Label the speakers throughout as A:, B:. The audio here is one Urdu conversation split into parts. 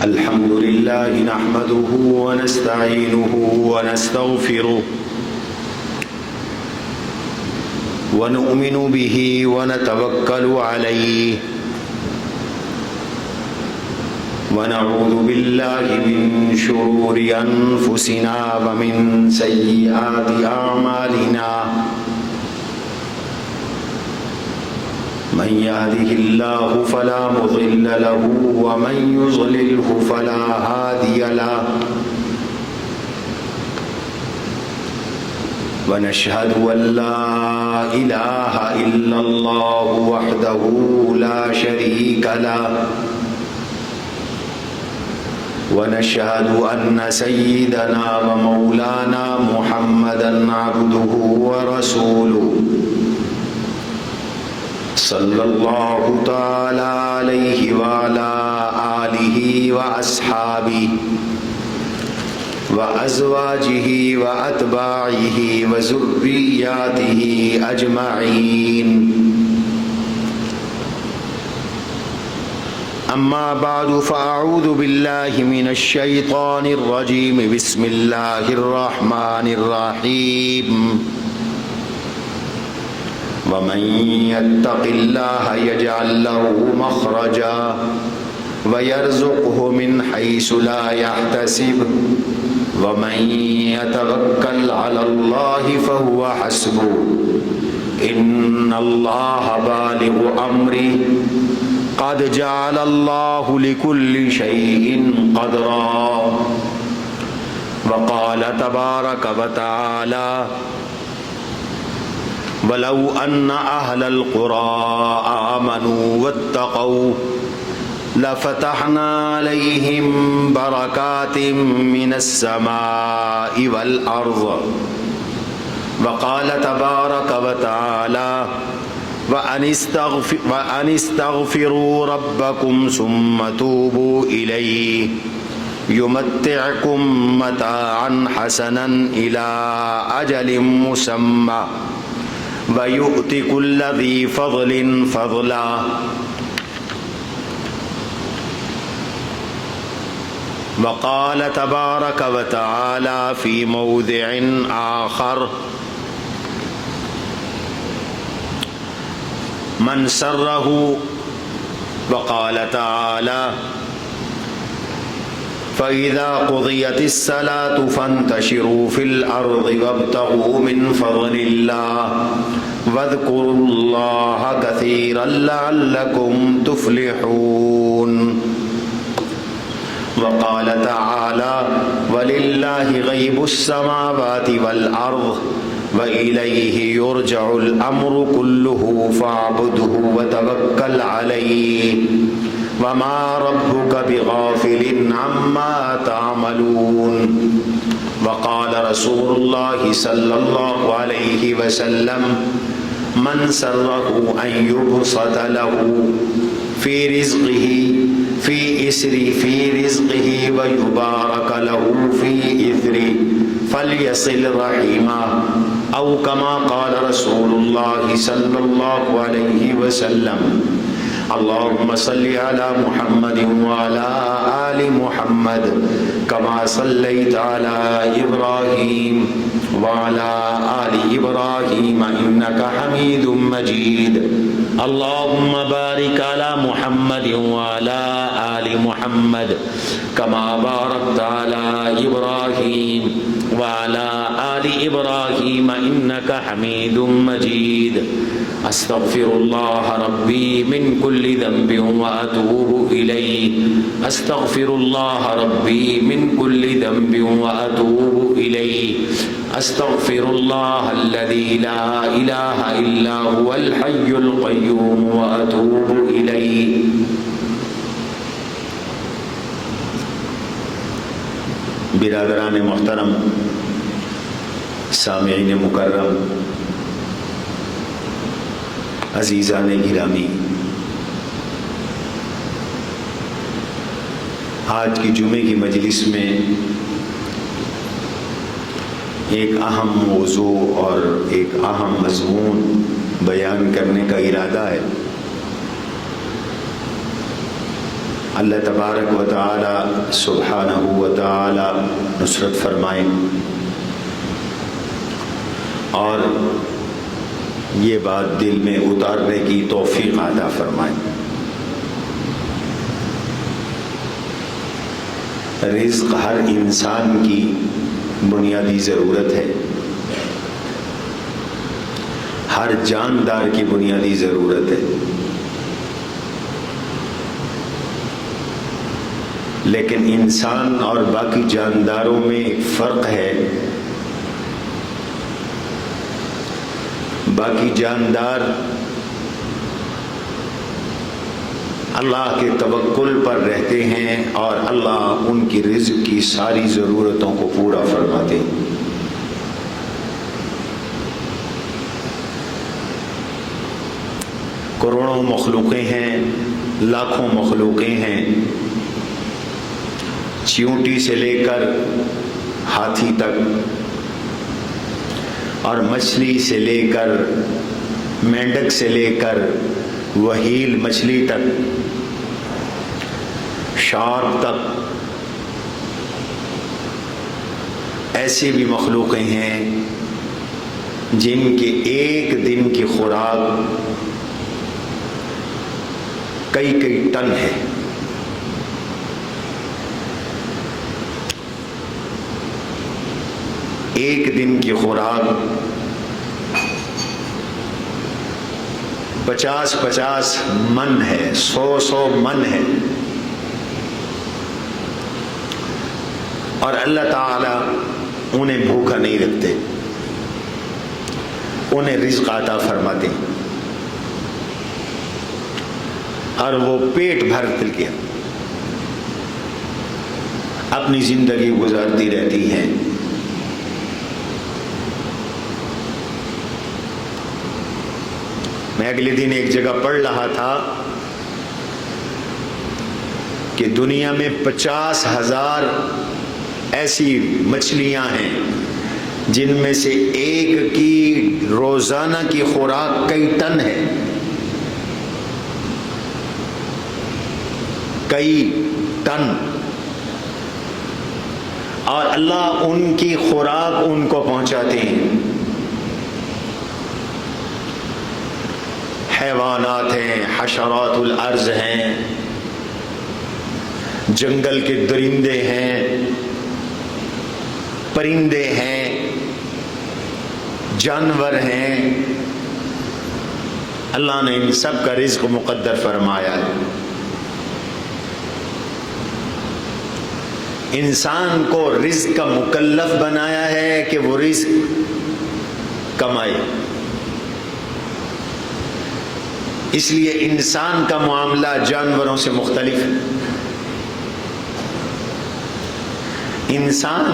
A: الحمد لله نحمده ونستعينه ونستغفره ونؤمن به ونتوكل عليه ونعوذ بالله من شرور أنفسنا ومن سيئات أعمالنا من يهده الله فلا مضل له ومن يضلله فلا هادي له ونشهد أن لا إله إلا الله وحده لا شريك له ونشهد أن سيدنا ومولانا محمدا عبده ورسوله صلى الله تعالى عليه وعلى آله وأصحابه وأزواجه وأتباعه وذرياته أجمعين أما بعد فأعوذ بالله من الشيطان الرجيم بسم الله الرحمن الرحيم ومن يتق الله يجعل له مخرجا ويرزقه من حيث لا يحتسب ومن يتوكل على الله فهو حسبه إن الله بالغ أمره قد جعل الله لكل شيء قدرا وقال تبارك وتعالى ولو أن أهل القرى آمنوا واتقوا لفتحنا عليهم بركات من السماء والأرض وقال تبارك وتعالى وأن استغفروا ربكم ثم توبوا إليه يمتعكم متاعا حسنا إلى أجل مسمى وَيُؤْتِ كُلَّ ذِي فَضْلٍ فَضْلًا وقال تبارك وتعالى في موضع آخر من سره وقال تعالى فَإِذَا قُضِيَتِ الصَّلَاةُ فَانتَشِرُوا فِي الْأَرْضِ وَابْتَغُوا مِنْ فَضْلِ اللَّهِ وَاذْكُرُوا اللَّهَ كَثِيرًا لَعَلَّكُمْ تُفْلِحُونَ وقال تعالى وَلِلَّهِ غَيْبُ السَّمَاوَاتِ وَالْأَرْضِ وَإِلَيْهِ يُرْجَعُ الْأَمْرُ كُلُّهُ فَاعْبُدْهُ وَتَوَكَّلْ عَلَيْهِ وَمَا رَبُّكَ بِغَافِلٍ عَمَّا تَعْمَلُونَ وقال رسول الله صلى الله عليه وسلم من سره أن يبسط له في رزقه ويبارك له في إثره فليصل رحمه أو كما قال رسول الله صلى الله عليه وسلم اللهم صل على محمد وعلى آل محمد كما صليت على إبراهيم وعلى آل إبراهيم إنك حميد مجيد اللهم بارك على محمد وعلى آل محمد كما باركت على إبراهيم وعلى آل إبراهيم إنك حميد مجيد أستغفر الله ربي من كل ذنب وأتوب إليه أستغفر الله ربي من كل ذنب وأتوب إليه أستغفر الله الذي لا إله إلا هو الحي القيوم وأتوب إليه برادران محترم سامعین مکرم عزیزان گرامی، آج کی جمعے کی مجلس میں ایک اہم موضوع اور ایک اہم مضمون بیان کرنے کا ارادہ ہے۔ اللہ تبارک و تعالی سبحانہ و تعالی نصرت فرمائے اور یہ بات دل میں اتارنے کی توفیق عطا فرمائے۔ رزق ہر انسان کی بنیادی ضرورت ہے، ہر جاندار کی بنیادی ضرورت ہے، لیکن انسان اور باقی جانداروں میں ایک فرق ہے۔ باقی جاندار اللہ کے توکل پر رہتے ہیں اور اللہ ان کی رزق کی ساری ضرورتوں کو پورا فرماتے ہیں۔ کروڑوں مخلوقیں ہیں، لاکھوں مخلوقیں ہیں، چیونٹی سے لے کر ہاتھی تک اور مچھلی سے لے کر مینڈک سے لے کر وہیل مچھلی تک، شارک تک، ایسی بھی مخلوقیں ہیں جن کے ایک دن کی خوراک کئی ٹن ہے۔ ایک دن کی خوراک 50 من ہے، 100 من ہے، اور اللہ تعالی انہیں بھوکا نہیں رکھتے، انہیں رزق عطا فرماتے اور وہ پیٹ بھر کے اپنی زندگی گزارتی رہتی ہیں۔ میں اگلے دن ایک جگہ پڑھ رہا تھا کہ دنیا میں 50,000 ایسی مچھلیاں ہیں جن میں سے ایک کی روزانہ کی خوراک کئی ٹن ہے، کئی ٹن، اور اللہ ان کی خوراک ان کو پہنچاتے ہیں۔ حیوانات ہیں، حشرات الارض ہیں، جنگل کے درندے ہیں، پرندے ہیں، جانور ہیں، اللہ نے ان سب کا رزق مقدر فرمایا ہے۔ انسان کو رزق کا مکلف بنایا ہے کہ وہ رزق کمائے، اس لیے انسان کا معاملہ جانوروں سے مختلف ہے۔ انسان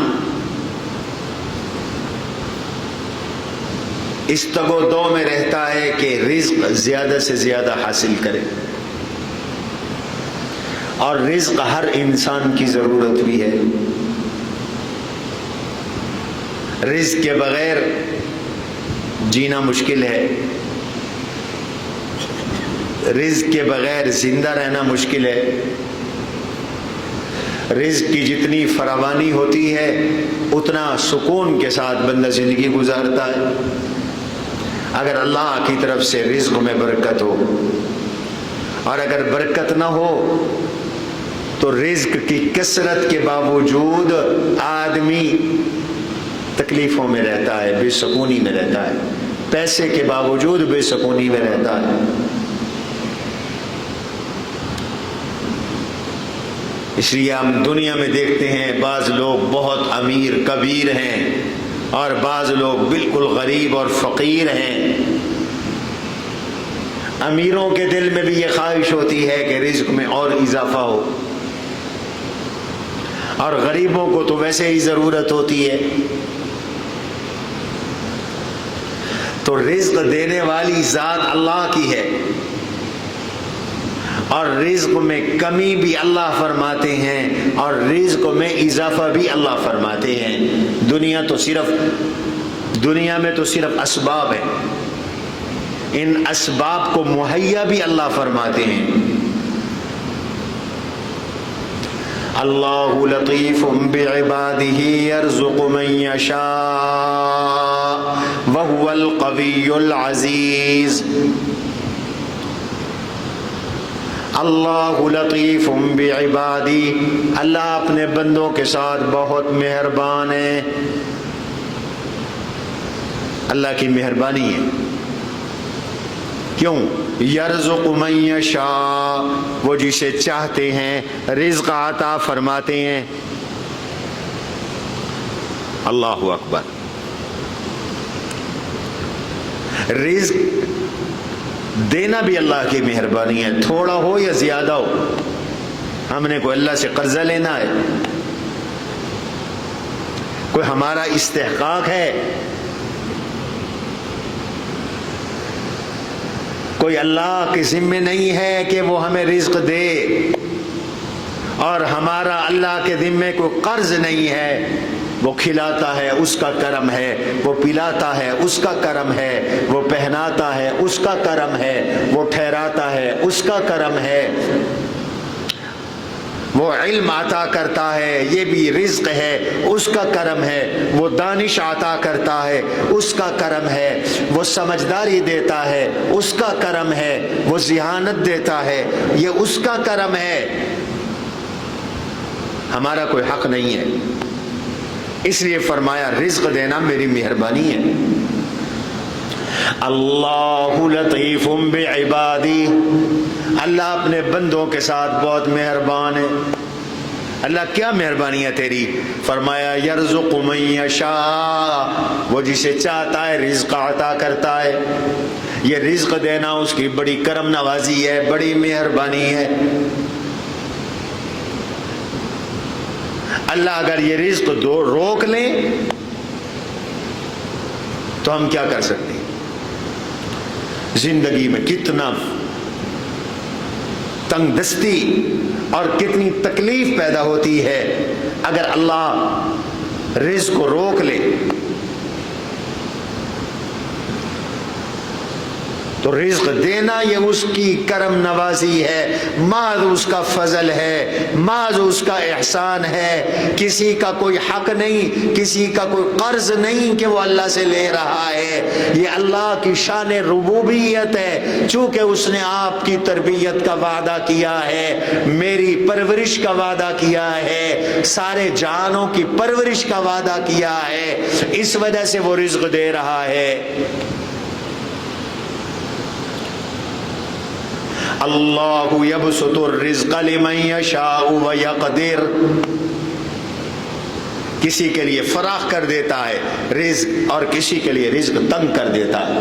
A: اس تگ و دو میں رہتا ہے کہ رزق زیادہ سے زیادہ حاصل کرے، اور رزق ہر انسان کی ضرورت بھی ہے۔ رزق کے بغیر جینا مشکل ہے، رزق کے بغیر زندہ رہنا مشکل ہے۔ رزق کی جتنی فراوانی ہوتی ہے اتنا سکون کے ساتھ بندہ زندگی گزارتا ہے۔ اگر اللہ کی طرف سے رزق میں برکت ہو، اور اگر برکت نہ ہو تو رزق کی کثرت کے باوجود آدمی تکلیفوں میں رہتا ہے، بے سکونی میں رہتا ہے، پیسے کے باوجود بے سکونی میں رہتا ہے۔ اس لیے ہم دنیا میں دیکھتے ہیں بعض لوگ بہت امیر کبیر ہیں اور بعض لوگ بالکل غریب اور فقیر ہیں۔ امیروں کے دل میں بھی یہ خواہش ہوتی ہے کہ رزق میں اور اضافہ ہو، اور غریبوں کو تو ویسے ہی ضرورت ہوتی ہے۔ تو رزق دینے والی ذات اللہ کی ہے، اور رزق میں کمی بھی اللہ فرماتے ہیں اور رزق میں اضافہ بھی اللہ فرماتے ہیں۔ دنیا میں تو صرف اسباب ہیں، ان اسباب کو مہیا بھی اللہ فرماتے ہیں، اللہ لطیف بعبادہ یرزق من یشاء وہو القوی العزیز. اللہ لطیف بعبادی، اللہ اپنے بندوں کے ساتھ بہت مہربان ہے. اللہ کی مہربانی ہے. کیوں؟ یرزق من یشاء، وہ جسے چاہتے ہیں رزق عطا فرماتے ہیں. اللہ اکبر. رزق دینا بھی اللہ کی مہربانی ہے، تھوڑا ہو یا زیادہ ہو. ہم نے کوئی اللہ سے قرضہ لینا ہے، کوئی ہمارا استحقاق ہے، کوئی اللہ کے ذمے نہیں ہے کہ وہ ہمیں رزق دے، اور ہمارا اللہ کے ذمے کوئی قرض نہیں ہے. وہ کھلاتا ہے اس کا کرم ہے، وہ پلاتا ہے اس کا کرم ہے، وہ پہناتا ہے اس کا کرم ہے، وہ ٹھہراتا ہے اس کا کرم ہے، وہ علم عطا کرتا ہے یہ بھی رزق ہے اس کا کرم ہے، وہ دانش عطا کرتا ہے اس کا کرم ہے، وہ سمجھداری دیتا ہے اس کا کرم ہے، وہ ذہانت دیتا ہے یہ اس کا کرم ہے. ہمارا کوئی حق نہیں ہے. اس لیے فرمایا رزق دینا میری مہربانی ہے. اللہ لطیف بعبادی، اللہ اپنے بندوں کے ساتھ بہت مہربان ہے. اللہ کیا مہربانی ہے تیری؟ فرمایا یرزق من یشاء، وہ جسے چاہتا ہے رزق عطا کرتا ہے. یہ رزق دینا اس کی بڑی کرم نوازی ہے، بڑی مہربانی ہے. اللہ اگر یہ رزق روک لیں تو ہم کیا کر سکتے ہیں؟ زندگی میں کتنا تنگ دستی اور کتنی تکلیف پیدا ہوتی ہے اگر اللہ رزق کو روک لے. تو رزق دینا یہ اس کی کرم نوازی ہے، محض اس کا فضل ہے، محض اس کا احسان ہے. کسی کا کوئی حق نہیں، کسی کا کوئی قرض نہیں کہ وہ اللہ سے لے رہا ہے. یہ اللہ کی شان ربوبیت ہے. چونکہ اس نے آپ کی تربیت کا وعدہ کیا ہے، میری پرورش کا وعدہ کیا ہے، سارے جانوں کی پرورش کا وعدہ کیا ہے، اس وجہ سے وہ رزق دے رہا ہے. اللہ یبسط الرزق لمن یشاء ویقدر، کسی کے لیے فراخ کر دیتا ہے رزق اور کسی کے لیے رزق تنگ کر دیتا ہے.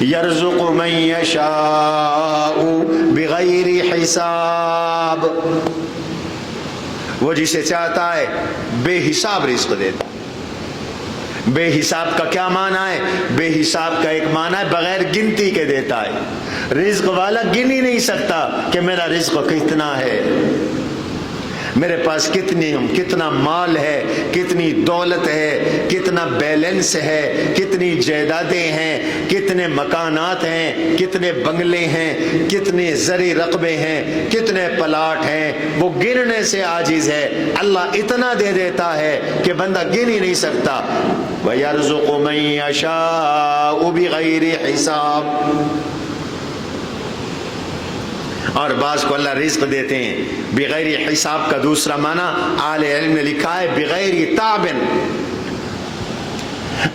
A: یرزق من یشاء بغیر حساب، وہ جسے چاہتا ہے بے حساب رزق دیتا ہے. بے حساب کا کیا معنی ہے؟ بے حساب کا ایک معنی ہے بغیر گنتی کے دیتا ہے. رزق والا گن ہی نہیں سکتا کہ میرا رزق کتنا ہے، میرے پاس کتنا مال ہے، کتنی دولت ہے، کتنا بیلنس ہے، کتنی جائیدادیں ہیں، کتنے مکانات ہیں، کتنے بنگلے ہیں، کتنے زرعی رقبے ہیں، کتنے پلاٹ ہیں. وہ گننے سے عاجز ہے. اللہ اتنا دے دیتا ہے کہ بندہ گن ہی نہیں سکتا. وَيَرْزُقُ مَن يَشَاءُ بِغَيْرِ حِسَابٍ، اور بعض کو اللہ رزق دیتے ہیں بغیر حساب کا دوسرا معنی اہل علم نے لکھا ہے بغیر تعب.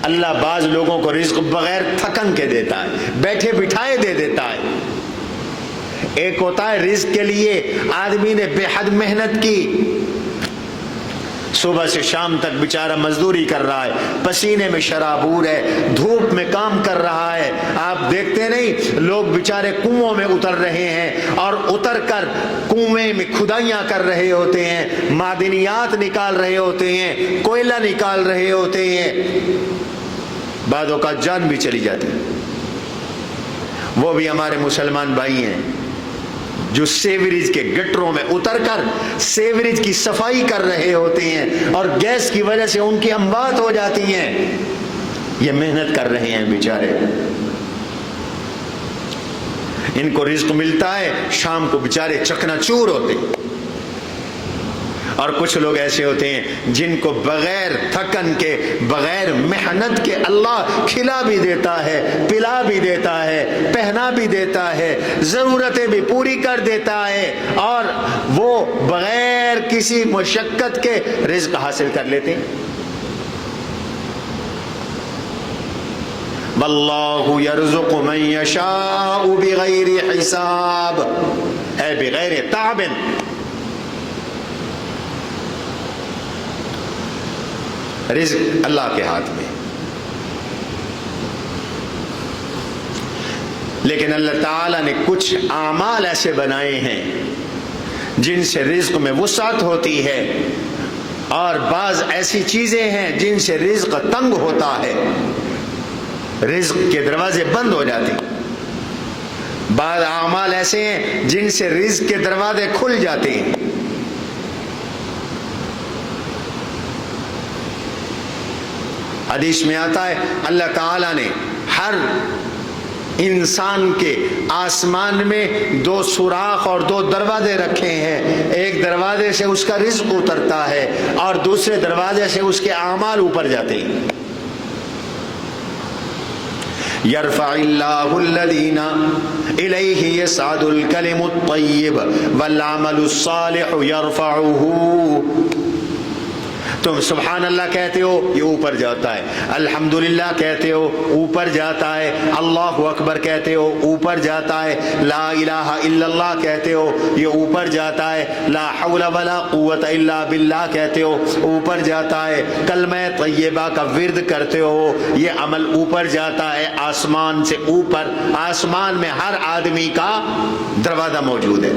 A: اللہ بعض لوگوں کو رزق بغیر تھکن کے دیتا ہے، بیٹھے بٹھائے دے دیتا ہے. ایک ہوتا ہے رزق کے لیے آدمی نے بے حد محنت کی، صبح سے شام تک بیچارہ مزدوری کر رہا ہے، پسینے میں شرابور ہے، دھوپ میں کام کر رہا ہے. آپ دیکھتے نہیں لوگ بیچارے کنووں میں اتر رہے ہیں اور اتر کر کنویں میں کھدائیاں کر رہے ہوتے ہیں، معدنیات نکال رہے ہوتے ہیں، کوئلہ نکال رہے ہوتے ہیں. بعضوں کا جان بھی چلی جاتی ہے. وہ بھی ہمارے مسلمان بھائی ہیں جو سیوریج کے گٹروں میں اتر کر سیوریج کی صفائی کر رہے ہوتے ہیں اور گیس کی وجہ سے ان کی اموات ہو جاتی ہیں. یہ محنت کر رہے ہیں بیچارے. ان کو رزق ملتا ہے، شام کو بیچارے چکنا چور ہوتے ہیں. اور کچھ لوگ ایسے ہوتے ہیں جن کو بغیر تھکن کے، بغیر محنت کے اللہ کھلا بھی دیتا ہے، پلا بھی دیتا ہے، پہنا بھی دیتا ہے، ضرورتیں بھی پوری کر دیتا ہے، اور وہ بغیر کسی مشقت کے رزق حاصل کر لیتے ہیں۔ واللہ یرزق من یشاء بغیر حساب، اے بغیر تعب۔ رزق اللہ کے ہاتھ میں، لیکن اللہ تعالیٰ نے کچھ اعمال ایسے بنائے ہیں جن سے رزق میں وسعت ہوتی ہے، اور بعض ایسی چیزیں ہیں جن سے رزق تنگ ہوتا ہے، رزق کے دروازے بند ہو جاتے ہیں۔ بعض اعمال ایسے ہیں جن سے رزق کے دروازے کھل جاتے ہیں۔ حدیث میں آتا ہے اللہ تعالیٰ نے ہر انسان کے آسمان میں 2 سوراخ اور 2 دروازے رکھے ہیں، ایک دروازے سے اس کا رزق اترتا ہے اور دوسرے دروازے سے اس کے اعمال اوپر جاتے ہیں۔ یرفع اللہ الذین الیہ یصعد الکلم الطیب والعمل الصالح یرفعہ۔ تم سبحان اللہ کہتے ہو، یہ اوپر جاتا ہے، الحمدللہ کہتے ہو، اوپر جاتا ہے، اللہ اکبر کہتے ہو، اوپر جاتا ہے، لا الہ الا اللہ کہتے ہو، یہ اوپر جاتا ہے، لا حول ولا قوت الا باللہ کہتے ہو، اوپر جاتا ہے، کلمہ طیبہ کا ورد کرتے ہو، یہ عمل اوپر جاتا ہے، آسمان سے اوپر۔ آسمان میں ہر آدمی کا دروازہ موجود ہے۔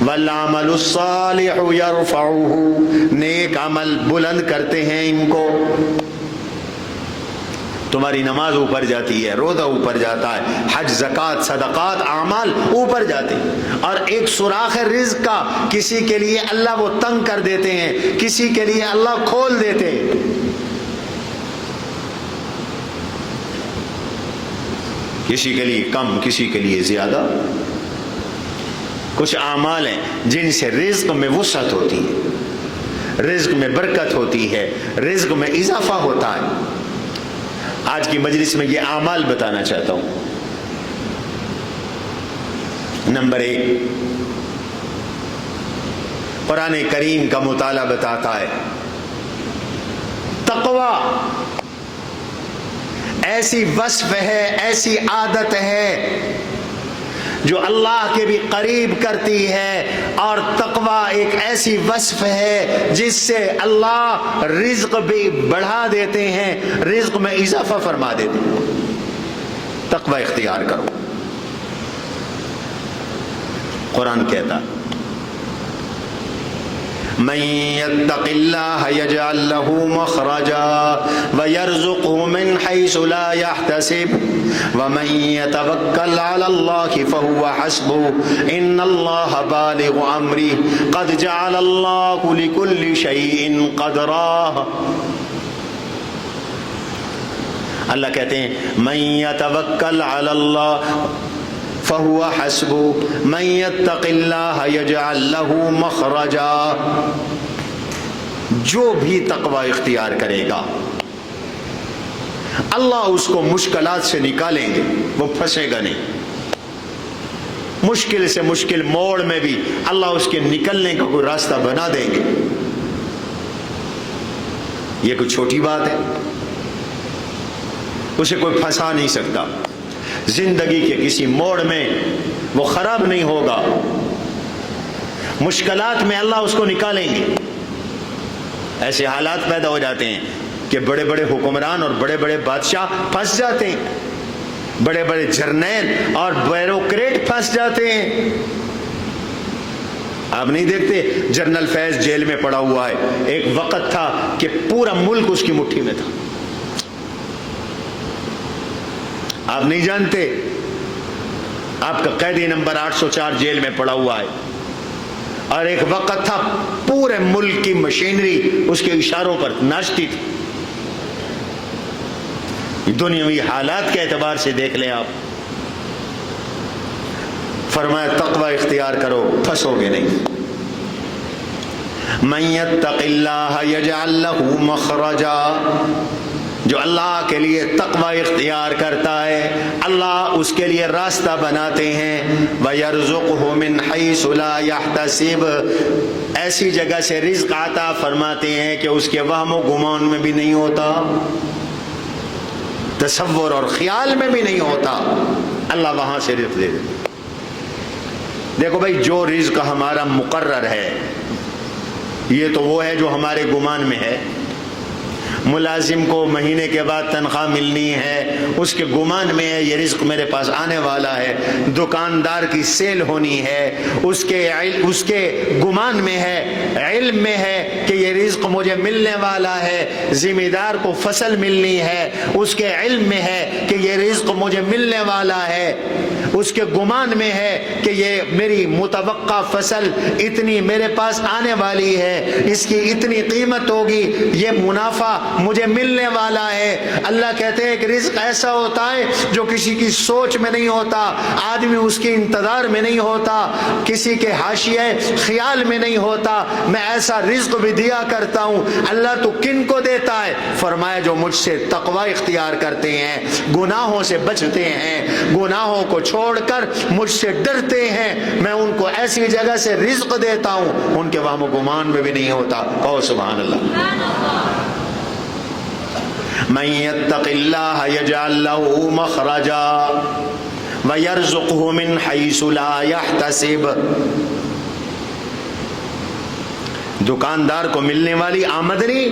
A: والعمل الصالح یرفعہ، نیک عمل بلند کرتے ہیں ان کو۔ تمہاری نماز اوپر جاتی ہے، روزہ اوپر جاتا ہے، حج، زکوٰۃ، صدقات، اعمال اوپر جاتے ہیں۔ اور ایک سوراخ رزق کا کسی کے لیے اللہ وہ تنگ کر دیتے ہیں، کسی کے لیے اللہ کھول دیتے ہیں۔ کسی کے لیے کم، کسی کے لیے زیادہ۔ کچھ اعمال ہیں جن سے رزق میں وسعت ہوتی ہے، رزق میں برکت ہوتی ہے، رزق میں اضافہ ہوتا ہے۔ آج کی مجلس میں یہ اعمال بتانا چاہتا ہوں۔ نمبر 1، قرآن کریم کا مطالعہ بتاتا ہے تقویٰ ایسی وصف ہے، ایسی عادت ہے جو اللہ کے بھی قریب کرتی ہے، اور تقویٰ ایک ایسی وصف ہے جس سے اللہ رزق بھی بڑھا دیتے ہیں، رزق میں اضافہ فرما دیتے ہیں۔ تقویٰ اختیار کرو۔ قرآن کہتا من يتق الله يجعل له مخرجا ويرزقه من حيث لا يحتسب ومن يتوكل على الله فهو حسبه ان الله بالغ امره قد جعل الله لكل شيء قدرا۔ اللہ کہتے ہیں من يتوكل على الله فهو حسبه من يتق الله يجعل له مخرجا۔ جو بھی تقوی اختیار کرے گا اللہ اس کو مشکلات سے نکالیں گے، وہ پھنسے گا نہیں۔ مشکل سے مشکل موڑ میں بھی اللہ اس کے نکلنے کا کوئی راستہ بنا دیں گے۔ یہ کوئی چھوٹی بات ہے، اسے کوئی پھنسا نہیں سکتا۔ زندگی کے کسی موڑ میں وہ خراب نہیں ہوگا، مشکلات میں اللہ اس کو نکالیں گے۔ ایسے حالات پیدا ہو جاتے ہیں کہ بڑے بڑے حکمران اور بڑے بڑے بادشاہ پھنس جاتے ہیں، بڑے بڑے جرنیل اور بیوروکریٹ پھنس جاتے ہیں۔ آپ نہیں دیکھتے جنرل فیض جیل میں پڑا ہوا ہے، ایک وقت تھا کہ پورا ملک اس کی مٹھی میں تھا۔ آپ نہیں جانتے آپ کا قیدی نمبر 804 جیل میں پڑا ہوا ہے، اور ایک وقت تھا پورے ملک کی مشینری اس کے اشاروں پر ناچتی تھی۔ دنیاوی حالات کے اعتبار سے دیکھ لیں آپ۔ فرمایا تقوی اختیار کرو، پھنسو گے نہیں۔ من یتق اللہ یجعل لہ مخرجا، جو اللہ کے لیے تقوی اختیار کرتا ہے اللہ اس کے لیے راستہ بناتے ہیں. وَيَرْزُقْهُ مِنْ حَيْثُ لَا يَحْتَسِبُ، ایسی جگہ سے رزق عطا فرماتے ہیں کہ اس کے وہم و گمان میں بھی نہیں ہوتا، تصور اور خیال میں بھی نہیں ہوتا، اللہ وہاں سے رزق دے دیتے. دیکھو بھائی، جو رزق ہمارا مقرر ہے یہ تو وہ ہے جو ہمارے گمان میں ہے. ملازم کو مہینے کے بعد تنخواہ ملنی ہے، اس کے گمان میں ہے یہ رزق میرے پاس آنے والا ہے. دکاندار کی سیل ہونی ہے، اس کے گمان میں ہے، علم میں ہے کہ یہ رزق مجھے ملنے والا ہے. ذمہ دار کو فصل ملنی ہے، اس کے علم میں ہے کہ یہ رزق مجھے ملنے والا ہے، اس کے گمان میں ہے کہ یہ میری متوقع فصل اتنی میرے پاس آنے والی ہے، اس کی اتنی قیمت ہوگی، یہ منافع مجھے ملنے والا ہے. اللہ کہتے ہیں کہ رزق ایسا ہوتا ہے جو کسی کی سوچ میں نہیں ہوتا، آدمی اس کی انتظار میں نہیں ہوتا، کسی کے حاشیے خیال میں نہیں ہوتا. میں ایسا رزق بھی دیا کرتا ہوں. اللہ تو کن کو دیتا ہے؟ فرمایا جو مجھ سے تقوی اختیار کرتے ہیں، گناہوں سے بچتے ہیں، گناہوں کو چھوڑ کر مجھ سے ڈرتے ہیں، میں ان کو ایسی جگہ سے رزق دیتا ہوں ان کے وہم و گمان میں بھی نہیں ہوتا. او سبحان اللہ. من یتق اللہ یجعل لہ مخرجا ویرزقہ من حیث لا یحتسب. دکاندار کو ملنے والی آمدنی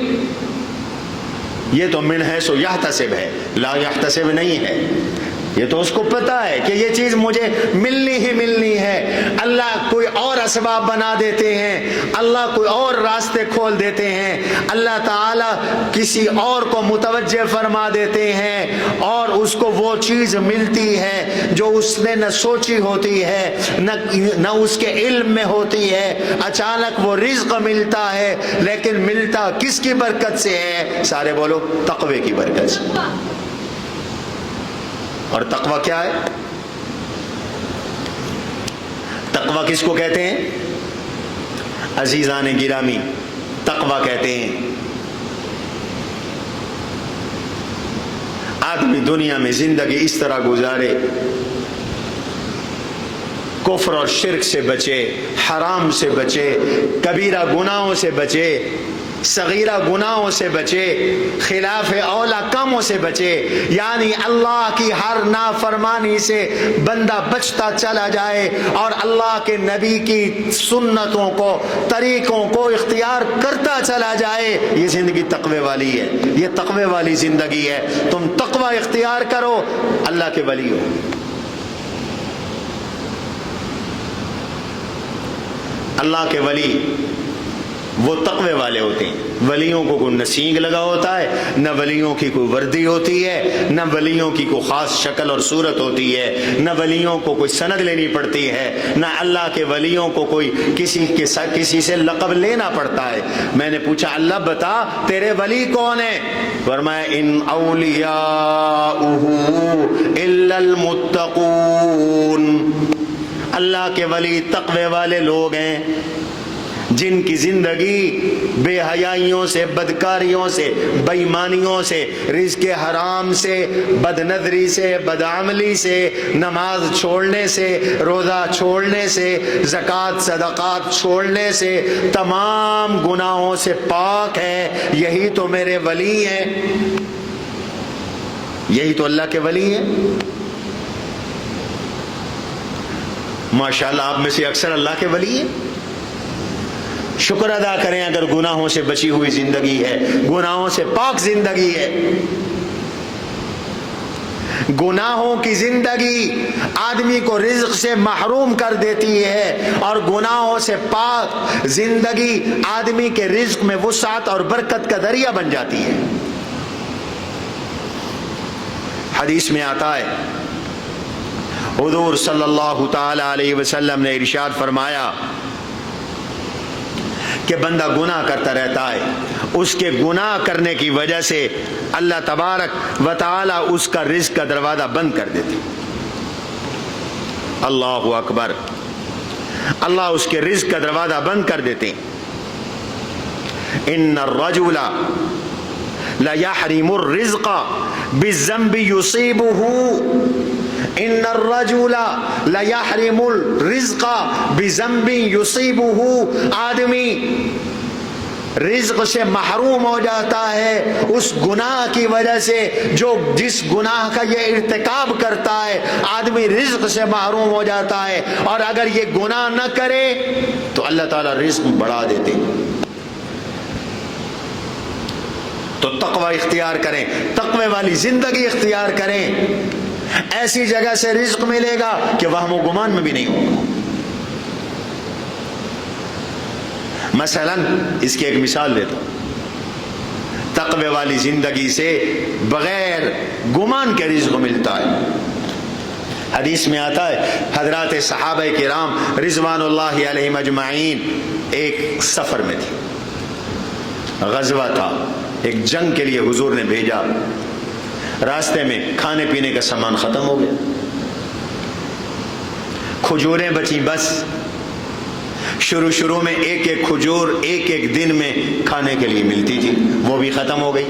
A: یہ تو من حیث یحتسب ہے، لا یحتسب نہیں ہے. یہ تو اس کو پتا ہے کہ یہ چیز مجھے ملنی ہی ملنی ہے. اللہ کوئی اور اسباب بنا دیتے ہیں، اللہ کوئی اور راستے کھول دیتے ہیں، اللہ تعالیٰ کسی اور کو متوجہ فرما دیتے ہیں اور اس کو وہ چیز ملتی ہے جو اس نے نہ سوچی ہوتی ہے، نہ اس کے علم میں ہوتی ہے. اچانک وہ رزق ملتا ہے، لیکن ملتا کس کی برکت سے ہے؟ سارے بولو، تقوی کی برکت سے. اور تقوی کیا ہے؟ تقوی کس کو کہتے ہیں؟ عزیزان گرامی، تقوی کہتے ہیں آدمی دنیا میں زندگی اس طرح گزارے، کفر اور شرک سے بچے، حرام سے بچے، کبیرہ گناہوں سے بچے، صغیرہ گناہوں سے بچے، خلاف اولا کاموں سے بچے، یعنی اللہ کی ہر نافرمانی سے بندہ بچتا چلا جائے اور اللہ کے نبی کی سنتوں کو، طریقوں کو اختیار کرتا چلا جائے. یہ زندگی تقوی والی ہے، یہ تقوی والی زندگی ہے. تم تقوی اختیار کرو، اللہ کے ولی ہو. اللہ کے ولی وہ تقوی والے ہوتے ہیں. ولیوں کو کوئی نہ سینگ لگا ہوتا ہے، نہ ولیوں کی کوئی وردی ہوتی ہے، نہ ولیوں کی کوئی خاص شکل اور صورت ہوتی ہے، نہ ولیوں کو کوئی سند لینی پڑتی ہے، نہ اللہ کے ولیوں کو کوئی کسی سے لقب لینا پڑتا ہے. میں نے پوچھا اللہ بتا تیرے ولی کون ہے؟ فرمایا ان اولیاؤہ الا المتقون. اللہ کے ولی تقوی والے لوگ ہیں جن کی زندگی بے حیائیوں سے، بدکاریوں سے، بے ایمانیوں سے، رزق حرام سے، بد نظری سے، بدعملی سے، نماز چھوڑنے سے، روزہ چھوڑنے سے، زکوٰۃ صدقات چھوڑنے سے، تمام گناہوں سے پاک ہے. یہی تو میرے ولی ہیں، یہی تو اللہ کے ولی ہیں. ماشاءاللہ آپ میں سے اکثر اللہ کے ولی ہیں. شکر ادا کریں اگر گناہوں سے بچی ہوئی زندگی ہے، گناہوں سے پاک زندگی ہے. گناہوں کی زندگی آدمی کو رزق سے محروم کر دیتی ہے اور گناہوں سے پاک زندگی آدمی کے رزق میں وسعت اور برکت کا ذریعہ بن جاتی ہے. حدیث میں آتا ہے حضور صلی اللہ تعالی علیہ وسلم نے ارشاد فرمایا کہ بندہ گناہ کرتا رہتا ہے، اس کے گناہ کرنے کی وجہ سے اللہ تبارک و تعالی اس کا رزق کا دروازہ بند کر دیتے. اللہ اکبر. اللہ اس کے رزق کا دروازہ بند کر دیتے. ان الرجل لیحرم الرزق بالذنب یصیبہ، ان الرجل لیحرم الرزق بذنب یصیبہ، آدمی رزق سے محروم ہو جاتا ہے اس گناہ کی وجہ سے جو جس گناہ کا یہ ارتکاب کرتا ہے، آدمی رزق سے محروم ہو جاتا ہے، اور اگر یہ گناہ نہ کرے تو اللہ تعالیٰ رزق بڑھا دیتے۔ تو تقوی اختیار کریں، تقوی والی زندگی اختیار کریں، ایسی جگہ سے رزق ملے گا کہ وہم و گمان میں بھی نہیں ہوگا۔ مثلا اس کی ایک مثال دیتا ہوں، تقوی والی زندگی سے بغیر گمان کے رزق ملتا ہے۔ حدیث میں آتا ہے حضرات صحابہ کرام رضوان اللہ علیہم اجمعین ایک سفر میں تھے، غزوہ تھا، ایک جنگ کے لیے حضور نے بھیجا، راستے میں کھانے پینے کا سامان ختم ہو گیا، کھجوریں بچی بس۔ شروع میں ایک ایک کھجور ایک ایک دن میں کھانے کے لیے ملتی تھی، وہ بھی ختم ہو گئی۔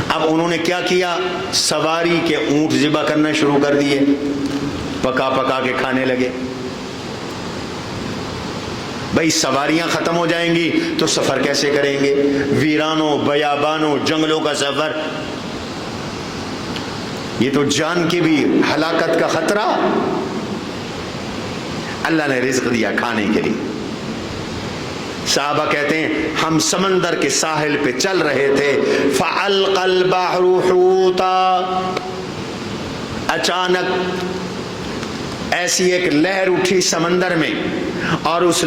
A: اب انہوں نے کیا کیا، سواری کے اونٹ ذبح کرنا شروع کر دیے، پکا پکا کے کھانے لگے۔ بھائی سواریاں ختم ہو جائیں گی تو سفر کیسے کریں گے؟ ویرانوں بیابانوں جنگلوں کا سفر، یہ تو جان کی بھی ہلاکت کا خطرہ۔ اللہ نے رزق دیا کھانے کے لیے۔ صحابہ کہتے ہیں ہم سمندر کے ساحل پہ چل رہے تھے، فَأَلْقَى الْبَحْرُ حُوتًا، اچانک ایسی ایک لہر اٹھی سمندر میں، اور اس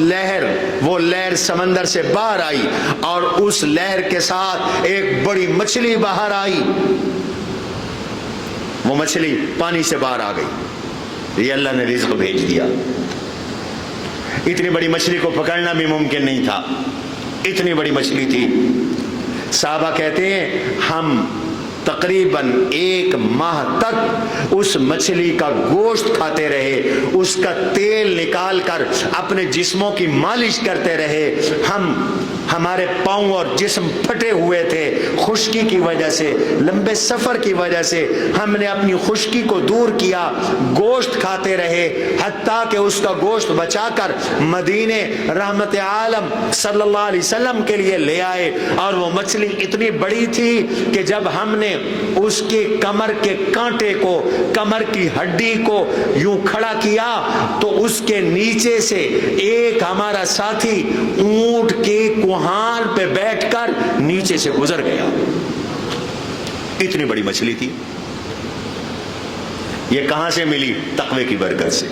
A: وہ لہر سمندر سے باہر آئی، اور اس لہر کے ساتھ ایک بڑی مچھلی باہر آئی، وہ مچھلی پانی سے باہر آ گئی۔ یہ اللہ نے رزق بھیج دیا۔ اتنی بڑی مچھلی کو پکڑنا بھی ممکن نہیں تھا، اتنی بڑی مچھلی تھی۔ صحابہ کہتے ہیں ہم تقریباً 1 ماہ تک اس مچھلی کا گوشت کھاتے رہے، اس کا تیل نکال کر اپنے جسموں کی مالش کرتے رہے۔ ہمارے پاؤں اور جسم پھٹے ہوئے تھے خشکی کی وجہ سے، لمبے سفر کی وجہ سے۔ ہم نے اپنی خشکی کو دور کیا، گوشت کھاتے رہے، حتیٰ کہ اس کا گوشت بچا کر مدینے رحمت عالم صلی اللہ علیہ وسلم کے لیے لے آئے۔ اور وہ مچھلی اتنی بڑی تھی کہ جب ہم نے اس کے کمر کے کانٹے کو، کمر کی ہڈی کو یوں کھڑا کیا تو اس کے نیچے سے ایک ہمارا ساتھی اونٹ کے کوہان پہ بیٹھ کر نیچے سے گزر گیا۔ اتنی بڑی مچھلی تھی۔ یہ کہاں سے ملی؟ تقوی کی برکت سے۔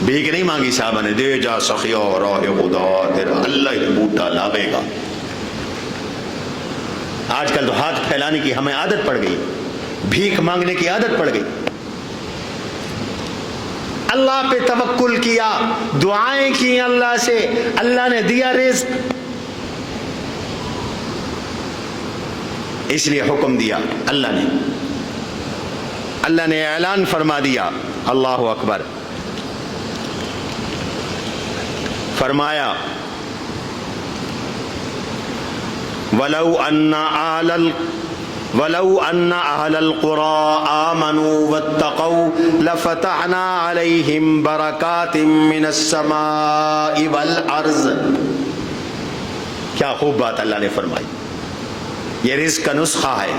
A: بھیک نہیں مانگی صحابہ نے، دے جا سخیا راہ خدا تیرا اللہ ہی بوٹا لاوے گا۔ آج کل تو ہاتھ پھیلانے کی ہمیں عادت پڑ گئی، بھیک مانگنے کی عادت پڑ گئی۔ اللہ پہ توکل کیا، دعائیں کی اللہ سے، اللہ نے دیا رزق، اس لیے حکم دیا اللہ نے اعلان فرما دیا، اللہ اکبر، فرمایا وَلَوْ أَنَّ أَهْلَ الْقُرَىٰ آمَنُوا وَاتَّقَوْا لَفَتَحْنَا عَلَيْهِمْ بَرَكَاتٍ مِّنَ السَّمَاءِ وَالْأَرْضِ۔ کیا خوب بات اللہ نے فرمائی، یہ رزق کا نسخہ ہے۔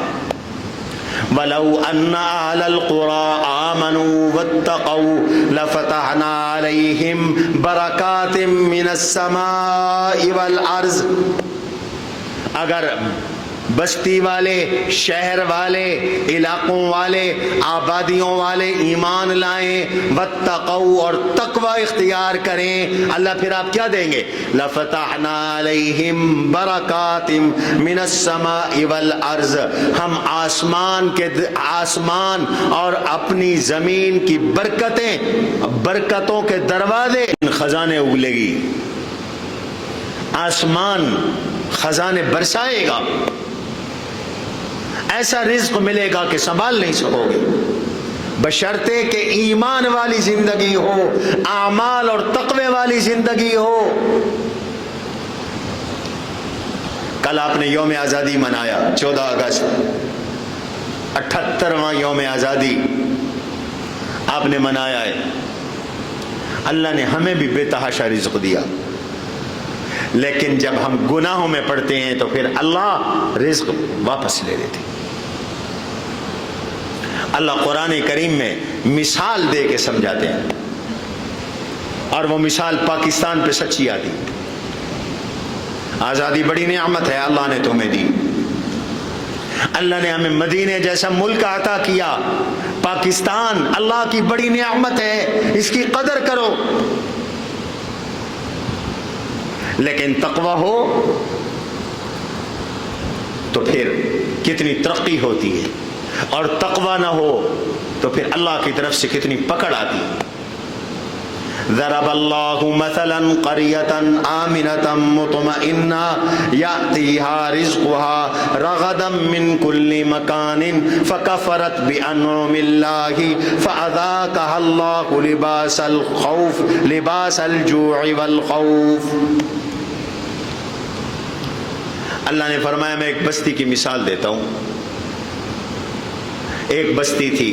A: وَلَوْ أَنَّ أَهْلَ الْقُرَىٰ آمَنُوا وَاتَّقَوْا لَفَتَحْنَا عَلَيْهِمْ بَرَكَاتٍ مِّنَ السَّمَاءِ وَالْأَرْضِ، اگر بستی والے، شہر والے، علاقوں والے، آبادیوں والے ایمان لائیں، واتقوا اور تقوی اختیار کریں، اللہ پھر آپ کیا دیں گے؟ لفتحنا علیہم برکات من السماء والارض، ہم آسمان اور اپنی زمین کی برکتوں کے دروازے، خزانے اگلے گی، آسمان خزانے برسائے گا، ایسا رزق ملے گا کہ سنبھال نہیں سکو گے۔ بشرطے کہ ایمان والی زندگی ہو، اعمال اور تقوی والی زندگی ہو۔ کل آپ نے یوم آزادی منایا، 14 اگست، 78واں یوم آزادی آپ نے منایا ہے۔ اللہ نے ہمیں بھی بے تحاشا رزق دیا، لیکن جب ہم گناہوں میں پڑتے ہیں تو پھر اللہ رزق واپس لے لیتے۔ اللہ قرآن کریم میں مثال دے کے سمجھاتے ہیں، اور وہ مثال پاکستان پہ سچی آتی۔ آزادی بڑی نعمت ہے، اللہ نے تمہیں دی۔ اللہ نے ہمیں مدینے جیسا ملک عطا کیا۔ پاکستان اللہ کی بڑی نعمت ہے، اس کی قدر کرو۔ لیکن تقوی ہو تو پھر کتنی ترقی ہوتی ہے، اور تقوی نہ ہو تو پھر اللہ کی طرف سے کتنی پکڑ آتی ہے۔ ضرب اللہ مثلا قریۃ آمنۃ مطمئنۃ یأتیہا رزقها رغدا من کل مکان فکفرت بانعم اللہ فاذاقها اللہ لباس الجوع والخوف۔ اللہ نے فرمایا میں ایک بستی کی مثال دیتا ہوں۔ ایک بستی تھی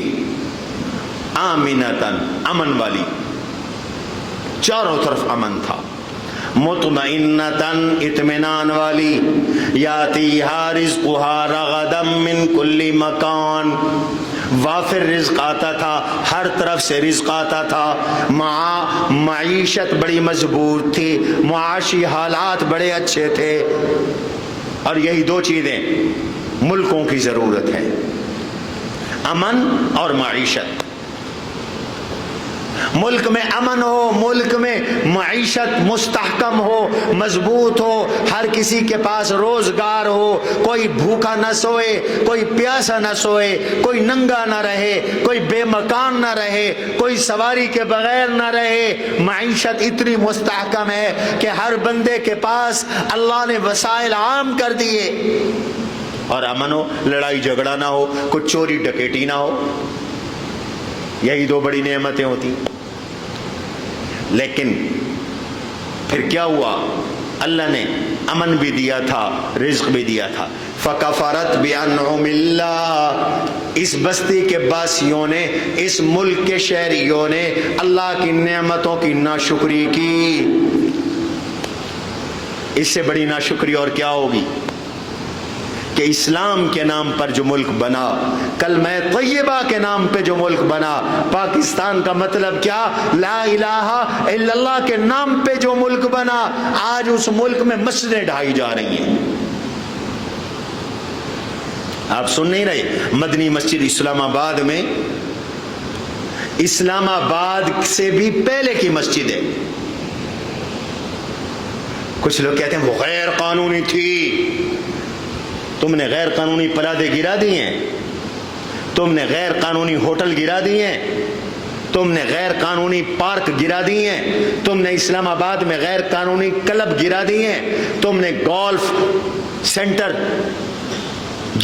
A: آمنتن، امن والی، چاروں طرف امن تھا، مطمئنتن، اطمینان والی، یاتیہا رزقہا رغدا من کل مکان، وافر رزق آتا تھا، ہر طرف سے رزق آتا تھا، معیشت بڑی مضبوط تھی، معاشی حالات بڑے اچھے تھے۔ اور یہی دو چیزیں ملکوں کی ضرورت ہے، امن اور معیشت۔ ملک میں امن ہو، ملک میں معیشت مستحکم ہو، مضبوط ہو، ہر کسی کے پاس روزگار ہو، کوئی بھوکا نہ سوئے، کوئی پیاسا نہ سوئے، کوئی ننگا نہ رہے، کوئی بے مکان نہ رہے، کوئی سواری کے بغیر نہ رہے۔ معیشت اتنی مستحکم ہے کہ ہر بندے کے پاس اللہ نے وسائل عام کر دیے، اور امن ہو، لڑائی جھگڑا نہ ہو، کوئی چوری ڈکیٹی نہ ہو۔ یہی دو بڑی نعمتیں ہوتی۔ لیکن پھر کیا ہوا؟ اللہ نے امن بھی دیا تھا، رزق بھی دیا تھا۔ فکفرت بانعم اللہ، اس بستی کے باسیوں نے، اس ملک کے شہریوں نے اللہ کی نعمتوں کی ناشکری کی۔ اس سے بڑی ناشکری اور کیا ہوگی کہ اسلام کے نام پر جو ملک بنا، کلمہ طیبہ کے نام پہ جو ملک بنا، پاکستان کا مطلب کیا؟ لا الہ الا اللہ کے نام پہ جو ملک بنا، آج اس ملک میں مسجدیں ڈھائی جا رہی ہیں۔ آپ سن نہیں رہے؟ مدنی مسجد اسلام آباد میں، اسلام آباد سے بھی پہلے کی مسجد ہے۔ کچھ لوگ کہتے ہیں وہ غیر قانونی تھی۔ تم نے غیر قانونی پلادے گرا دیے ہیں، تم نے غیر قانونی ہوٹل گرا دیے ہیں، تم نے غیر قانونی پارک گرا دیے ہیں، تم نے اسلام آباد میں غیر قانونی کلب گرا دیے ہیں، تم نے گولف سینٹر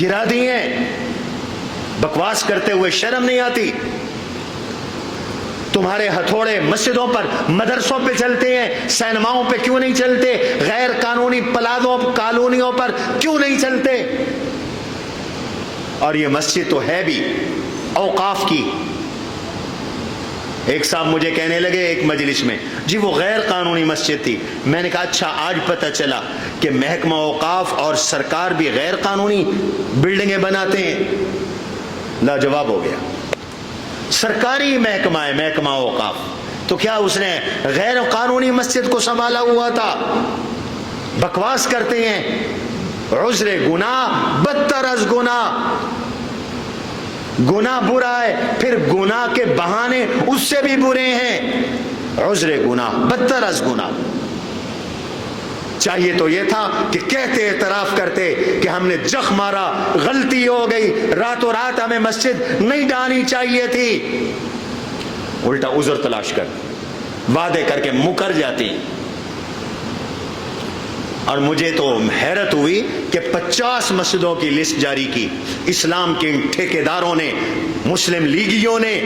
A: گرا دیے ہیں۔ بکواس کرتے ہوئے شرم نہیں آتی؟ تمہارے ہتھوڑے مسجدوں پر، مدرسوں پہ چلتے ہیں، سینماؤں پہ کیوں نہیں چلتے؟ غیر قانونی پلادوں، کالونیوں پر کیوں نہیں چلتے؟ اور یہ مسجد تو ہے بھی اوقاف کی۔ ایک صاحب مجھے کہنے لگے ایک مجلس میں، جی وہ غیر قانونی مسجد تھی۔ میں نے کہا اچھا، آج پتہ چلا کہ محکمہ اوقاف اور سرکار بھی غیر قانونی بلڈنگیں بناتے ہیں۔ لاجواب ہو گیا۔ سرکاری محکمہ ہے، محکمہ اوقاف، تو کیا اس نے غیر قانونی مسجد کو سنبھالا ہوا تھا؟ بکواس کرتے ہیں۔ عذر گناہ بدتر از گناہ، گناہ برا ہے، پھر گناہ کے بہانے اس سے بھی برے ہیں۔ عذر گناہ بدتر از گناہ۔ چاہیے تو یہ تھا کہ کہتے، اعتراف کرتے کہ ہم نے جخ مارا، غلطی ہو گئی، راتوں رات ہمیں مسجد نہیں ڈالنی چاہیے تھی۔ الٹا عذر تلاش کر، وعدے کر کے مکر جاتی۔ اور مجھے تو حیرت ہوئی کہ 50 مسجدوں کی لسٹ جاری کی اسلام کے ٹھیکیداروں نے، مسلم لیگیوں نے،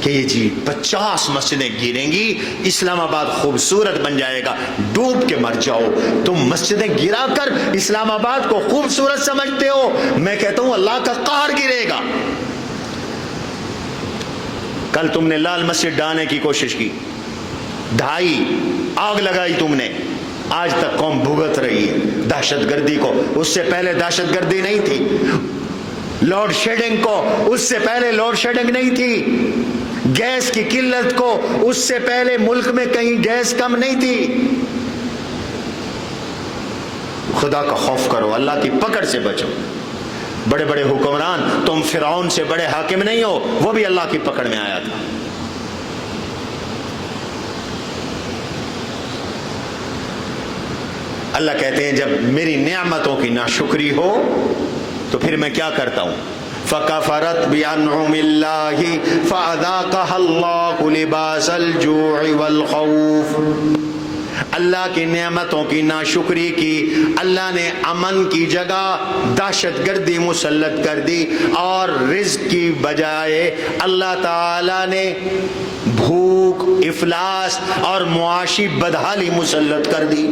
A: کہ یہ جی 50 مسجدیں گریں گی، اسلام آباد خوبصورت بن جائے گا، ڈوب کے مر جاؤ۔ تم مسجدیں گرا کر اسلام آباد کو خوبصورت سمجھتے ہو، میں کہتا ہوں اللہ کا قہر گرے گا۔ کل تم نے لال مسجد ڈھانے کی کوشش کی، ڈھائی، آگ لگائی تم نے، آج تک قوم بھگت رہی ہے دہشت گردی کو۔ اس سے پہلے دہشت گردی نہیں تھی، لوڈ شیڈنگ کو اس سے پہلے لوڈ شیڈنگ نہیں تھی، گیس کی قلت کو اس سے پہلے ملک میں کہیں گیس کم نہیں تھی۔ خدا کا خوف کرو، اللہ کی پکڑ سے بچو۔ بڑے بڑے حکمران، تم فرعون سے بڑے حاکم نہیں ہو، وہ بھی اللہ کی پکڑ میں آیا تھا۔ اللہ کہتے ہیں جب میری نعمتوں کی ناشکری ہو تو پھر میں کیا کرتا ہوں؟ فَكَفَرَتْ بِأَنْعُمِ اللَّهِ فَأَذَاقَهَا اللَّهُ لِبَاسَ الْجُوعِ وَالْخَوْفِ۔ اللہ کی نعمتوں کی ناشکری کی، اللہ نے امن کی جگہ دہشت گردی مسلط کر دی، اور رزق کی بجائے اللہ تعالی نے بھوک، افلاس اور معاشی بدحالی مسلط کر دی۔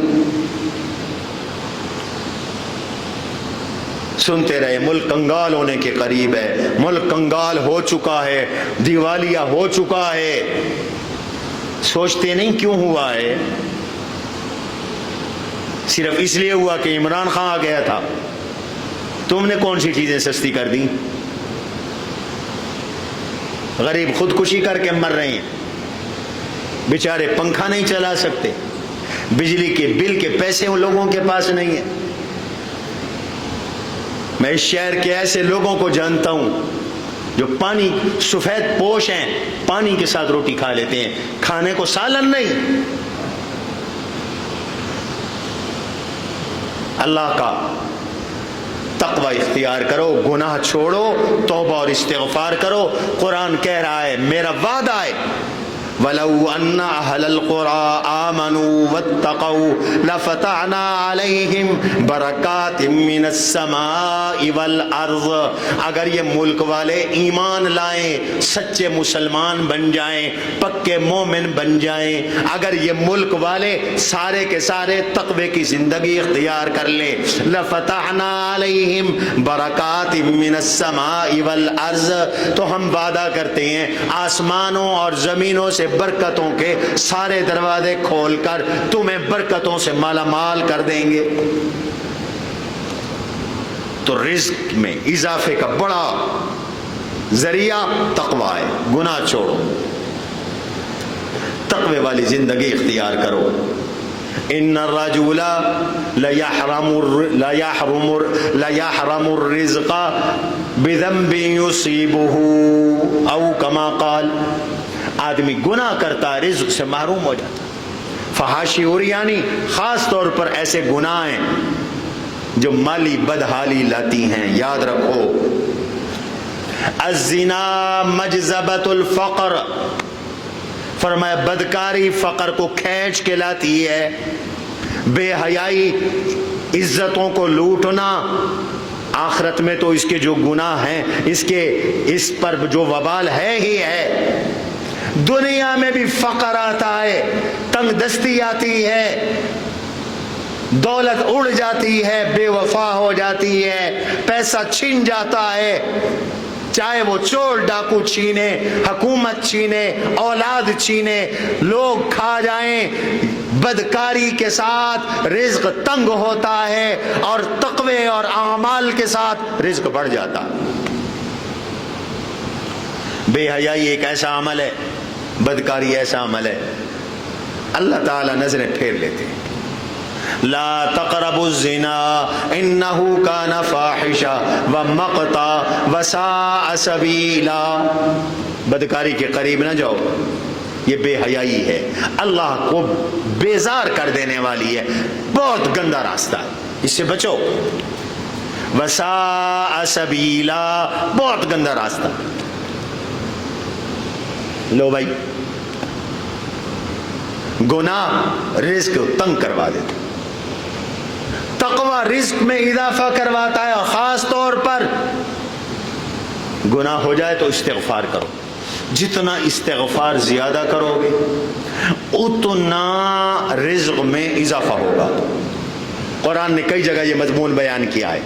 A: سنتے رہے، ملک کنگال ہونے کے قریب ہے، ملک کنگال ہو چکا ہے، دیوالیہ ہو چکا ہے۔ سوچتے نہیں کیوں ہوا ہے؟ صرف اس لیے ہوا کہ عمران خان آ گیا تھا۔ تم نے کون سی چیزیں سستی کر دی؟ غریب خودکشی کر کے مر رہے ہیں، بیچارے پنکھا نہیں چلا سکتے، بجلی کے بل کے پیسے ان لوگوں کے پاس نہیں ہیں۔ میں اس شہر کے ایسے لوگوں کو جانتا ہوں جو پانی، سفید پوش ہیں، پانی کے ساتھ روٹی کھا لیتے ہیں، کھانے کو سالن نہیں۔ اللہ کا تقوی اختیار کرو، گناہ چھوڑو، توبہ اور استغفار کرو۔ قرآن کہہ رہا ہے، میرا وعدہ ہے، وَلَوْ أَنَّ أَهْلَ الْقُرَىٰ آمَنُوا وَاتَّقَوْا لَفَتَحْنَا عَلَيْهِمْ بَرَكَاتٍ مِّنَ السَّمَاءِ وَالْأَرْضِ۔ اگر یہ ملک والے ایمان لائیں، سچے مسلمان بن جائیں، پکے مومن بن جائیں، اگر یہ ملک والے سارے کے سارے تقوی کی زندگی اختیار کر لیں، لَفَتَحْنَا عَلَيْهِمْ بَرَكَاتٍ مِّنَ السَّمَاءِ وَالْأَرْضِ، تو ہم وعدہ کرتے ہیں آسمانوں اور زمینوں سے برکتوں کے سارے دروازے کھول کر تمہیں برکتوں سے مالا مال کر دیں گے۔ تو رزق میں اضافے کا بڑا ذریعہ تقوی ہے، گناہ چھوڑو، تقوی والی زندگی اختیار کرو۔ ان الرجل لیحرم الرزق بذنب یصیبہ او کما قال۔ آدمی گناہ کرتا ہے، رزق سے محروم ہو جاتا۔ فحاشی عریانی، خاص طور پر ایسے گناہ ہیں جو مالی بدحالی لاتی ہیں، یاد رکھو۔ الزنا مجذبۃ الفقر، فرمایا بدکاری فقر کو کھینچ کے لاتی ہے۔ بے حیائی، عزتوں کو لوٹنا، آخرت میں تو اس کے جو گناہ ہیں، اس پر جو وبال ہے ہی ہے۔ دنیا میں بھی فقر آتا ہے، تنگ دستی آتی ہے، دولت اڑ جاتی ہے، بے وفا ہو جاتی ہے، پیسہ چھن جاتا ہے، چاہے وہ چور ڈاکو چھینے، حکومت چھینے، اولاد چھینے، لوگ کھا جائیں۔ بدکاری کے ساتھ رزق تنگ ہوتا ہے، اور تقوی اور اعمال کے ساتھ رزق بڑھ جاتا۔ بے حیائی ایک ایسا عمل ہے، بدکاری ایسا عمل ہے، اللہ تعالی نظریں پھیر لیتے ہیں۔ لا تقربوا الزنا انه كان فاحشا ومقتا وساء سبیلا۔ بدکاری کے قریب نہ جاؤ، یہ بے حیائی ہے، اللہ کو بیزار کر دینے والی ہے، بہت گندا راستہ ہے، اس سے بچو۔ وساء سبیلا، بہت گندا راستہ۔ لو بھائی، گناہ رزق کو تنگ کروا دیتے، تقوی رزق میں اضافہ کرواتا ہے. خاص طور پر گناہ ہو جائے تو استغفار کرو. جتنا استغفار زیادہ کرو گے اتنا رزق میں اضافہ ہوگا. قرآن نے کئی جگہ یہ مضمون بیان کیا ہے.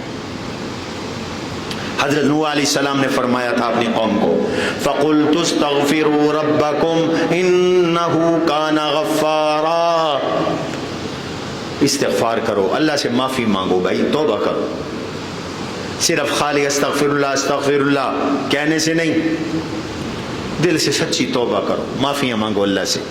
A: حضرت نوح علیہ السلام نے فرمایا تھا اپنی قوم کو فَقُلْتُ اسْتَغْفِرُوا رَبَّكُمْ إِنَّهُ كَانَ غَفَّارًا. استغفار کرو, اللہ سے معافی مانگو بھائی, توبہ کرو. صرف خالی استغفر اللہ کہنے سے نہیں, دل سے سچی توبہ کرو, معافیاں مانگو اللہ سے.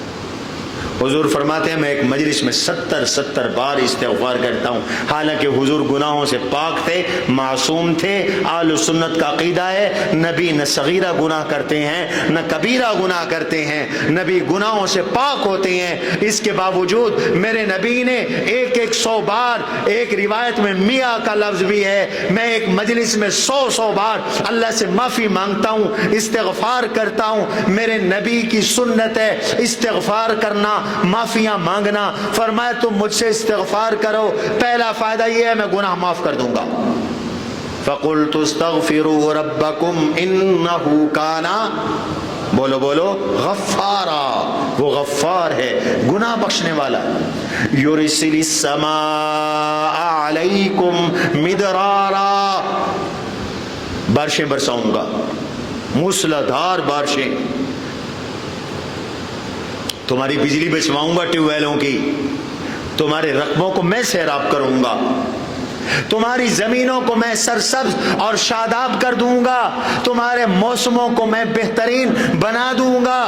A: حضور فرماتے ہیں میں ایک مجلس میں 70 بار استغفار کرتا ہوں. حالانکہ حضور گناہوں سے پاک تھے, معصوم تھے. اہل سنت کا عقیدہ ہے نبی نہ صغیرہ گناہ کرتے ہیں نہ کبیرہ گناہ کرتے ہیں, نبی گناہوں سے پاک ہوتے ہیں. اس کے باوجود میرے نبی نے 100 بار, ایک روایت میں 100 کا لفظ بھی ہے, میں ایک مجلس میں 100 بار اللہ سے معافی مانگتا ہوں, استغفار کرتا ہوں. میرے نبی کی سنت ہے استغفار کرنا, معافیاں مانگنا. فرمایا تم مجھ سے استغفار کرو, پہلا فائدہ یہ ہے میں گناہ معاف کر دوں گا. فَقُلْتُ اسْتَغْفِرُوا رَبَّكُمْ إِنَّهُ كَانَ بولو غفارا, وہ غفار ہے, گناہ بخشنے والا. يُرْسِلِ السَّمَاءَ عَلَيْكُمْ مِدْرَارًا, بارشیں برساؤں گا, موسلادھار بارشیں. تمہاری بجلی بچواؤں گا ٹیوب ویلوں کی, تمہارے رقبوں کو میں سیراب کروں گا, تمہاری زمینوں کو میں سرسبز اور شاداب کر دوں گا, تمہارے موسموں کو میں بہترین بنا دوں گا,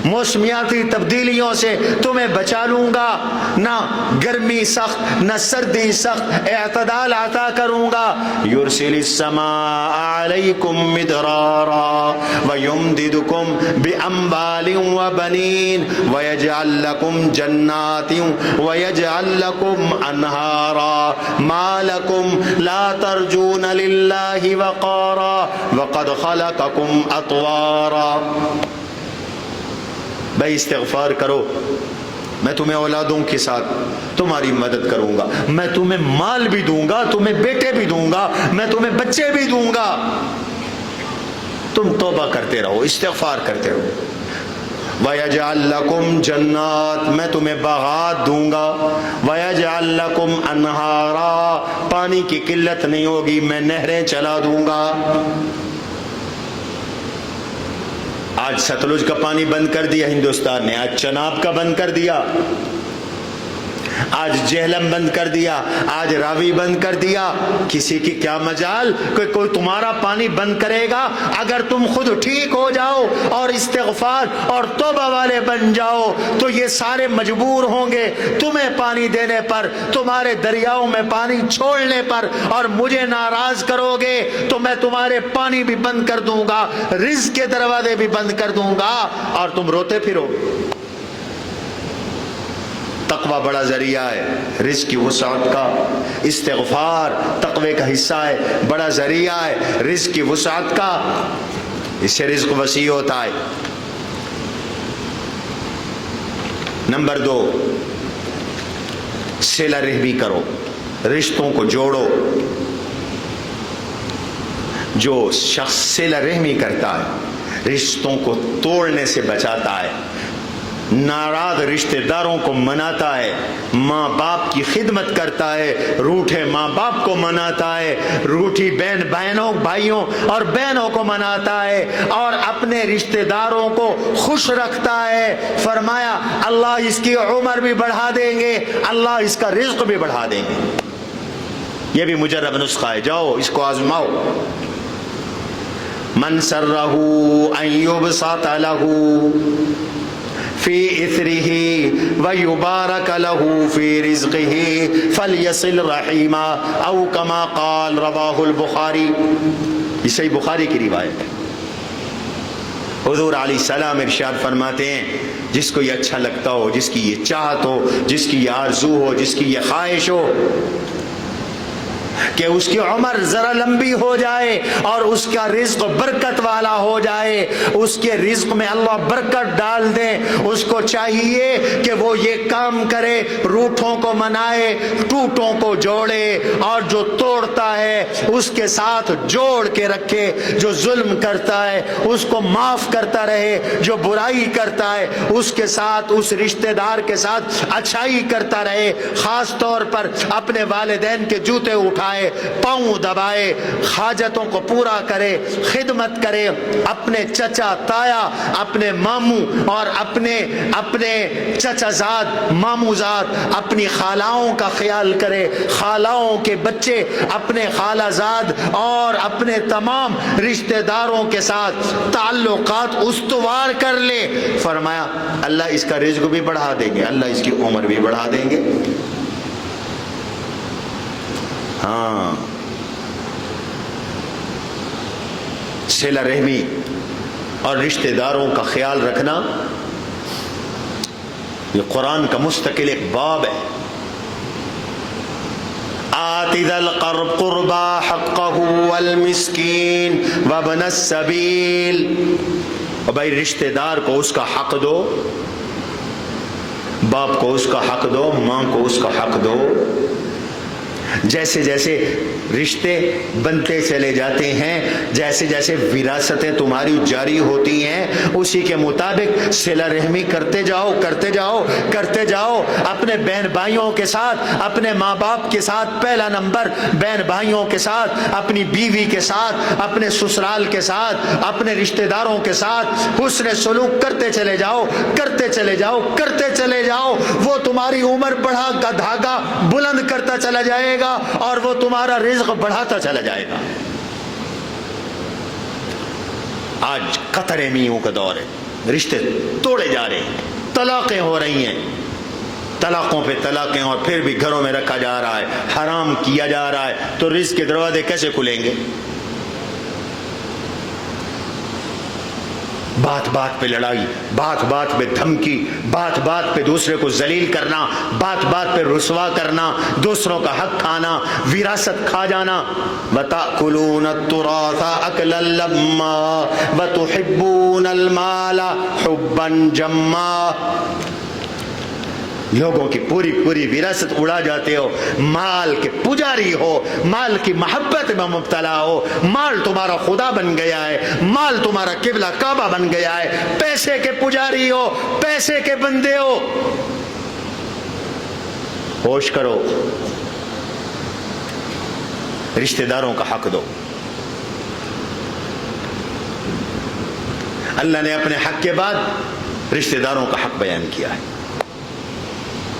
A: موسمیاتی تبدیلیوں سے تمہیں بچا لوں گا, نہ گرمی سخت نہ سردی سخت, اعتدال عطا کروں گا. یرسل السماء علیکم مدرارا ویمددکم باموال وبنین ویجعل لکم جنات ویجعل لکم انہارا ما لکم لا ترجون للہ وقارا وقد خلقکم اطوارا. بھائی استغفار کرو, میں تمہیں اولادوں کے ساتھ تمہاری مدد کروں گا, میں تمہیں مال بھی دوں گا, تمہیں بیٹے بھی دوں گا, میں تمہیں بچے بھی دوں گا. تم توبہ کرتے رہو, استغفار کرتے رہو. وَيَجْعَلْ لَكُمْ جَنَّاتٍ, میں تمہیں باغات دوں گا. وَيَجْعَلْ لَكُمْ أَنْهَارًا, پانی کی قلت نہیں ہوگی, میں نہریں چلا دوں گا. آج ستلج کا پانی بند کر دیا ہندوستان نے, آج چناب کا بند کر دیا, آج جہلم بند کر دیا, آج راوی بند کر دیا. کسی کی کیا مجال کہ کوئی تمہارا پانی بند کرے گا؟ اگر تم خود ٹھیک ہو جاؤ اور استغفار اور توبہ والے بن جاؤ تو یہ سارے مجبور ہوں گے تمہیں پانی دینے پر, تمہارے دریاؤں میں پانی چھوڑنے پر, اور مجھے ناراض کرو گے تو میں تمہارے پانی بھی بند کر دوں گا, رزق کے دروازے بھی بند کر دوں گا, اور تم روتے پھرو. تقوی بڑا ذریعہ ہے رزق کی وسعت کا, استغفار تقوی کا حصہ ہے, بڑا ذریعہ ہے رزق کی وسعت کا, اس سے رزق وسیع ہوتا ہے. نمبر 2, صلہ رحمی کرو, رشتوں کو جوڑو. جو شخص صلہ رحمی کرتا ہے رشتوں کو توڑنے سے بچاتا ہے, ناراض رشتہ داروں کو مناتا ہے, ماں باپ کی خدمت کرتا ہے, روٹھے ماں باپ کو مناتا ہے, روٹھی بہنوں بھائیوں اور بہنوں کو مناتا ہے, اور اپنے رشتہ داروں کو خوش رکھتا ہے. فرمایا اللہ اس کی عمر بھی بڑھا دیں گے, اللہ اس کا رزق بھی بڑھا دیں گے. یہ بھی مجرب نسخہ ہے, جاؤ اس کو آزماؤ. من سرہ ان یبسط لہ فی اثرہ ویبارک لہ فی رزقہ فلیصل رحیما او کما قال رواہ البخاری. یہ صحیح بخاری کی روایت ہے. حضور علیہ السلام ارشاد فرماتے ہیں جس کو یہ اچھا لگتا ہو, جس کی یہ چاہت ہو, جس کی یہ آرزو ہو, جس کی یہ خواہش ہو, کہ اس کی عمر ذرا لمبی ہو جائے اور اس کا رزق برکت والا ہو جائے، اس کے رزق میں اللہ برکت ڈال دے۔ اس کو چاہیے کہ وہ یہ کام کرے، روٹھوں کو منائے، ٹوٹوں کو جوڑے، اور جو توڑتا ہے اس کے ساتھ جوڑ کے رکھے، جو ظلم کرتا ہے اس کو معاف کرتا رہے، جو برائی کرتا ہے اس کے ساتھ، اس رشتہ دار کے ساتھ اچھائی کرتا رہے، خاص طور پر اپنے والدین کے جوتے اٹھائے، پاؤں دبائے، حاجتوں کو پورا کرے، خدمت کرے، اپنے چچا تایا، اپنے ماموں اور اپنے چچا زاد، ماموں زاد، اپنی خالاؤں کا خیال کرے، خالاؤں کے بچے اپنے خالہ زاد اور اپنے تمام رشتہ داروں کے ساتھ تعلقات استوار کر لے۔ فرمایا اللہ اس کا رزق بھی بڑھا دیں گے، اللہ اس کی عمر بھی بڑھا دیں گے۔ ہاں، صلہ رحمی اور رشتہ داروں کا خیال رکھنا یہ قرآن کا مستقل ایک باب ہے۔ آتِ ذا القربى حقه والمسکین وابن السبیل، اور بھائی رشتہ دار کو اس کا حق دو، باپ کو اس کا حق دو، ماں کو اس کا حق دو۔ جیسے جیسے رشتے بنتے چلے جاتے ہیں، جیسے جیسے وراثتیں تمہاری جاری ہوتی ہیں، اسی کے مطابق صلہ رحمی کرتے جاؤ کرتے جاؤ کرتے جاؤ۔ اپنے بہن بھائیوں کے ساتھ، اپنے ماں باپ کے ساتھ پہلا نمبر، بہن بھائیوں کے ساتھ، اپنی بیوی کے ساتھ، اپنے سسرال کے ساتھ، اپنے رشتہ داروں کے ساتھ حسن سلوک کرتے چلے جاؤ کرتے چلے جاؤ کرتے چلے جاؤ۔ وہ تمہاری عمر بڑھا کا دھاگا بلند کرتا چلا جائے گا اور وہ تمہارا رزق بڑھاتا چلا جائے گا۔ آج قطر میوں کا دور ہے، رشتے توڑے جا رہے ہیں، طلاقیں ہو رہی ہیں، طلاقوں پہ طلاقیں، اور پھر بھی گھروں میں رکھا جا رہا ہے، حرام کیا جا رہا ہے، تو رزق کے دروازے کیسے کھلیں گے؟ بات بات پہ لڑائی، بات بات پہ دھمکی، بات بات پہ دوسرے کو ذلیل کرنا، بات بات پہ رسوا کرنا، دوسروں کا حق کھانا، وراثت کھا جانا۔ وَتَأْكُلُونَ التُّرَاثَ أَكْلًا لَمًّا وَتُحِبُّونَ الْمَالَ حُبًّا جَمًّا، لوگوں کی پوری پوری وراثت اڑا جاتے ہو، مال کے پجاری ہو، مال کی محبت میں مبتلا ہو، مال تمہارا خدا بن گیا ہے، مال تمہارا قبلہ کعبہ بن گیا ہے، پیسے کے پجاری ہو، پیسے کے بندے ہو۔ ہوش کرو، رشتہ داروں کا حق دو۔ اللہ نے اپنے حق کے بعد رشتہ داروں کا حق بیان کیا ہے۔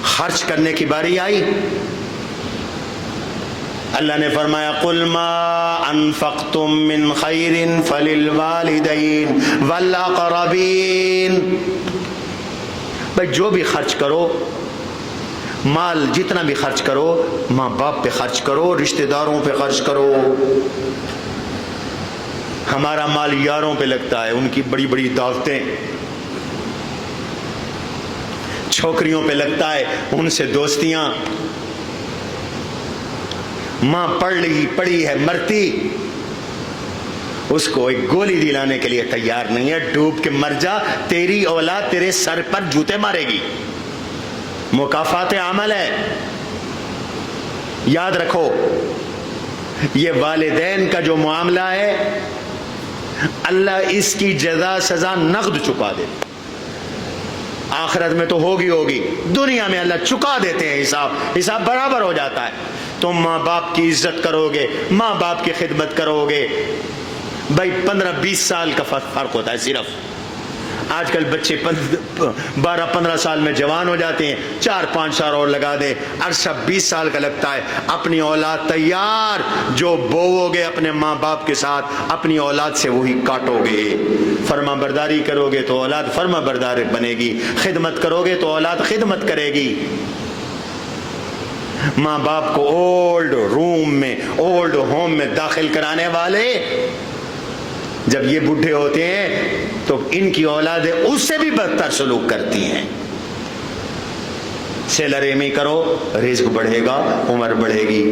A: خرچ کرنے کی باری آئی، اللہ نے فرمایا قُلْ مَا أَنفَقْتُم مِّن خَيْرٍ فَلِلْوَالِدَيْنِ وَالْأَقْرَبِينَ، بھائی جو بھی خرچ کرو، مال جتنا بھی خرچ کرو، ماں باپ پہ خرچ کرو، رشتہ داروں پہ خرچ کرو۔ ہمارا مال یاروں پہ لگتا ہے، ان کی بڑی بڑی دعوتیں، چھوکریوں پہ لگتا ہے، ان سے دوستیاں۔ ماں پڑی ہے مرتی، اس کو ایک گولی دلانے کے لیے تیار نہیں ہے، ڈوب کے مر جا، تیری اولاد تیرے سر پر جوتے مارے گی۔ مکافات عمل ہے، یاد رکھو۔ یہ والدین کا جو معاملہ ہے، اللہ اس کی جزا سزا نقد چکا دے، آخرت میں تو ہوگی، دنیا میں اللہ چکا دیتے ہیں، حساب برابر ہو جاتا ہے۔ تم ماں باپ کی عزت کرو گے، ماں باپ کی خدمت کرو گے، بھائی 15-20 سال کا فرق ہوتا ہے صرف۔ آج کل بچے 12-15 سال میں جوان ہو جاتے ہیں، 4-5 سال اور لگا دے، عرصہ 20 سال کا لگتا ہے۔ اپنی اولاد تیار، جو بوؤ گے اپنے ماں باپ کے ساتھ، اپنی اولاد سے وہی کاٹو گے۔ فرما برداری کرو گے تو اولاد فرما بردار بنے گی، خدمت کرو گے تو اولاد خدمت کرے گی۔ ماں باپ کو اولڈ ہوم میں داخل کرانے والے جب یہ بوڑھے ہوتے ہیں تو ان کی اولادیں اس سے بھی بدتر سلوک کرتی ہیں۔ صلہ رحمی کرو، رزق بڑھے گا، عمر بڑھے گی۔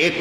A: 1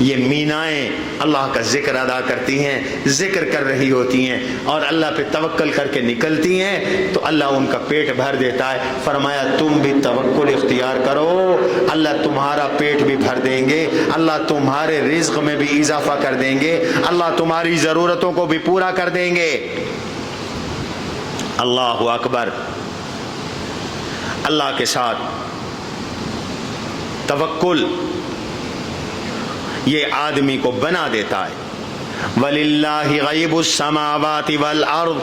A: یہ مینائیں اللہ کا ذکر ادا کرتی ہیں، ذکر کر رہی ہوتی ہیں اور اللہ پہ توکل کر کے نکلتی ہیں تو اللہ ان کا پیٹ بھر دیتا ہے۔ فرمایا تم بھی توکل اختیار کرو، اللہ تمہارا پیٹ بھی بھر دیں گے، اللہ تمہارے رزق میں بھی اضافہ کر دیں گے، اللہ تمہاری ضرورتوں کو بھی پورا کر دیں گے۔ اللہ اکبر۔ اللہ کے ساتھ توکل یہ آدمی کو بنا دیتا ہے۔ وَلِلَّهِ غَيْبُ السَّمَاوَاتِ وَالْأَرْضِ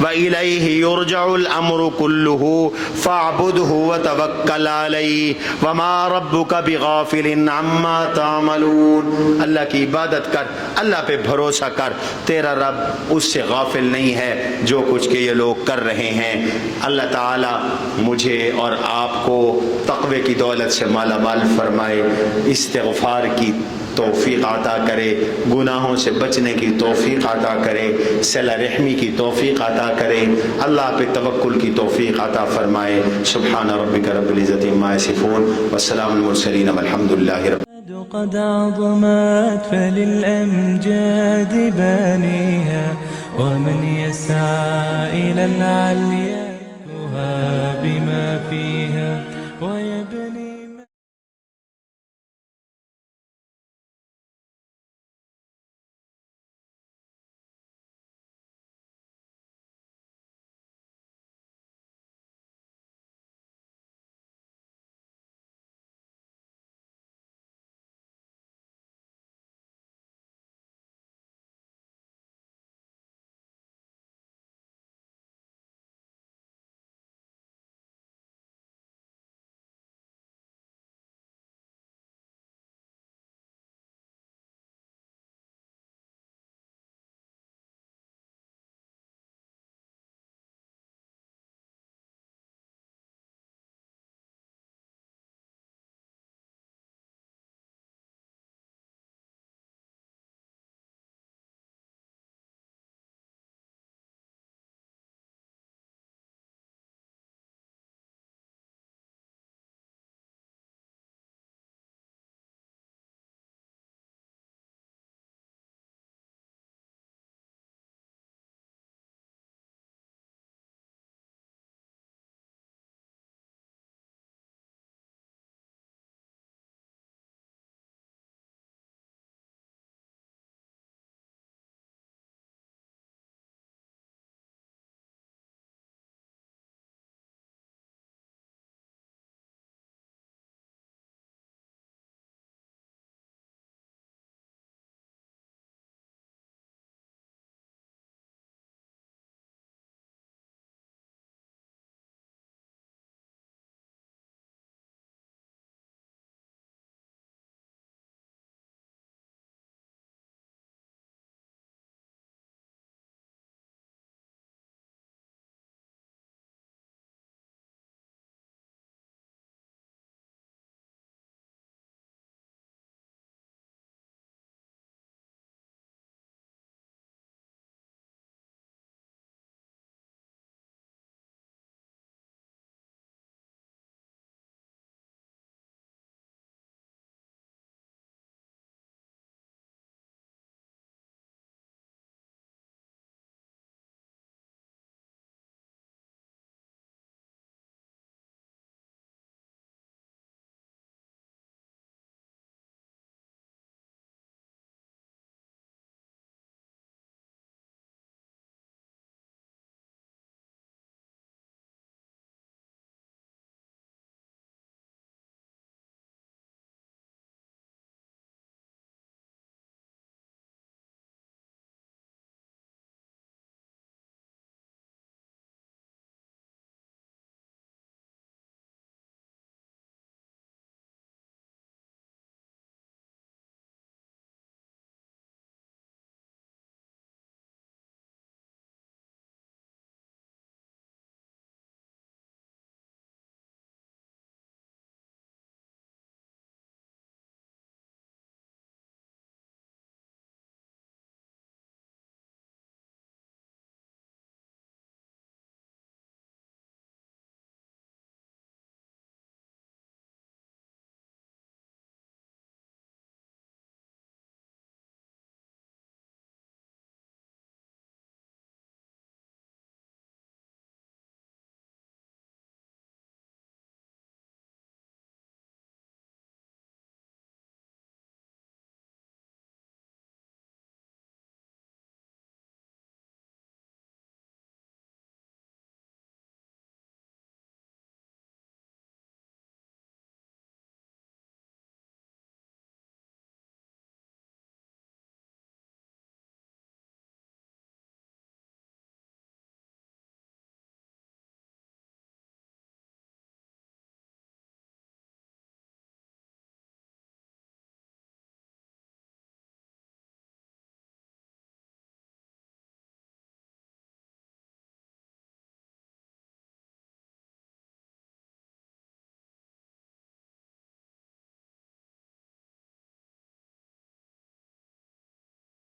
A: وَإِلَيْهِ يُرْجَعُ الْأَمْرُ كُلُّهُ فَاعْبُدْهُ وَتَوَكَّلْ عَلَيْهِ وَمَا رَبُّكَ بِغَافِلٍ عَمَّا تَعْمَلُونَ۔ اللہ کی عبادت کر، اللہ پہ بھروسہ کر، تیرا رب اس سے غافل نہیں ہے جو کچھ کہ یہ لوگ کر رہے ہیں۔ اللہ تعالی مجھے اور آپ کو تقوی کی دولت سے مالا مال فرمائے، استغفار کی توفیق عطا کرے، گناہوں سے بچنے کی توفیق عطا کرے، صلہ رحمی کی توفیق عطا کرے، اللہ پہ توکل کی توفیق عطا فرمائے۔ سبحان ربک رب العزت عما یصفون والسلام المرسلین والحمد للہ رب
B: قد عظمت فللأمجاد بانيها ومن يسعى إلى العليا بما